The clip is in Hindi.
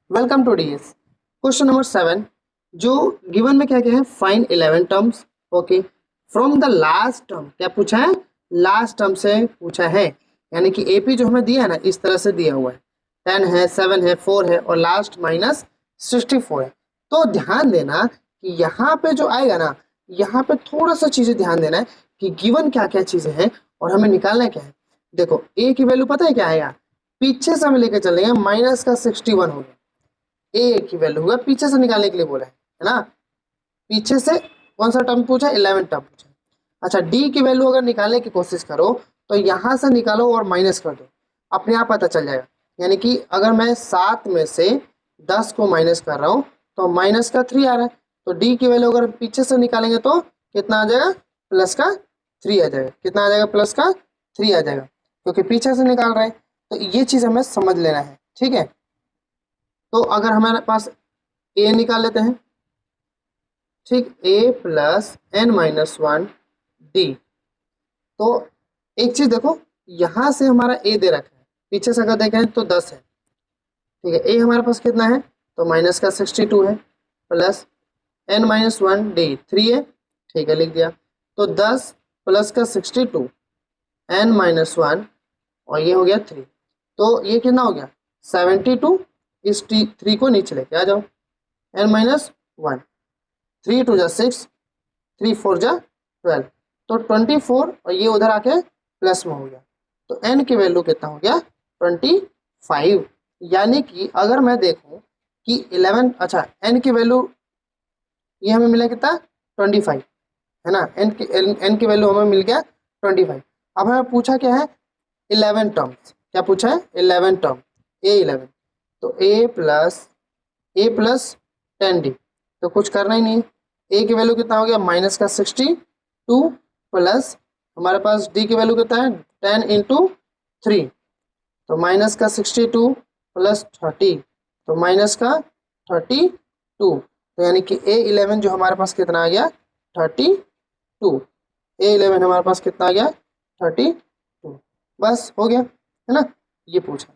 Welcome to DS. Question number 7 जो गिवन में क्या क्या है, find 11 terms. Okay, from the last term क्या पूछा है, लास्ट टर्म से पूछा है। यानी कि एपी जो हमें दिया है ना, इस तरह से दिया हुआ है 10 है, 7 है, 4 है और लास्ट माइनस 64 है। तो ध्यान देना कि यहाँ पे जो आएगा ना, यहाँ पे थोड़ा सा चीजें ध्यान देना है कि गिवन क्या क्या चीजें हैं और हमें निकालना क्या है। देखो ए की वैल्यू पता है क्या आएगा, पीछे से हम लेके चलेंगे माइनस का 61 हो गया, ए की वैल्यू होगा, पीछे से निकालने के लिए बोला है ना। पीछे से कौन सा टर्म पूछा, 11 टर्म पूछा। अच्छा, डी की वैल्यू अगर निकालने की कोशिश करो तो यहाँ से निकालो और माइनस कर दो, अपने आप पता चल जाएगा। यानी कि अगर मैं 7 में से 10 को माइनस कर रहा हूँ तो माइनस का 3 आ रहा है। तो डी की वैल्यू अगर पीछे से निकालेंगे तो कितना आ जाएगा, प्लस का 3 आ जाएगा। कितना आ जाएगा, प्लस का 3 आ जाएगा, क्योंकि पीछे से निकाल रहे हैं। तो ये चीज़ हमें समझ लेना है, ठीक है। तो अगर हमारे पास ए निकाल लेते हैं, ठीक, ए प्लस एन माइनस 1 डी। तो एक चीज देखो, यहां से हमारा ए दे रखा है, पीछे से अगर देखें तो 10 है, ठीक है। ए हमारे पास कितना है, तो माइनस का 62 है, प्लस एन माइनस 1 डी 3 है, ठीक है, लिख दिया। तो 10 प्लस का 62 एन माइनस 1 और ये हो गया 3। तो ये कितना हो गया 72। इस 3 को नीचे लेके आ जाओ, एन माइनस 1, 3 टू जा 6, 3 4 जा 12, तो 24 और ये उधर आके प्लस में हो गया। तो n की वैल्यू कितना हो गया 25। यानी कि अगर मैं देखूं कि 11, अच्छा n की वैल्यू ये हमें मिला कितना 25 है ना, n की वैल्यू हमें मिल गया 25। अब हमें पूछा क्या है 11 टर्म्स, क्या पूछा है 11 टर्म, a11। तो a प्लस 10d, तो कुछ करना ही नहीं है। ए की वैल्यू कितना हो गया माइनस का 62 प्लस हमारे पास डी की वैल्यू कितना है 10 इंटू 3, तो माइनस का 62 प्लस 30, तो माइनस का 32। तो यानी कि A11 जो हमारे पास कितना आ गया 32। A11 हमारे पास कितना आ गया 32। बस हो गया है ना, ये पूछा।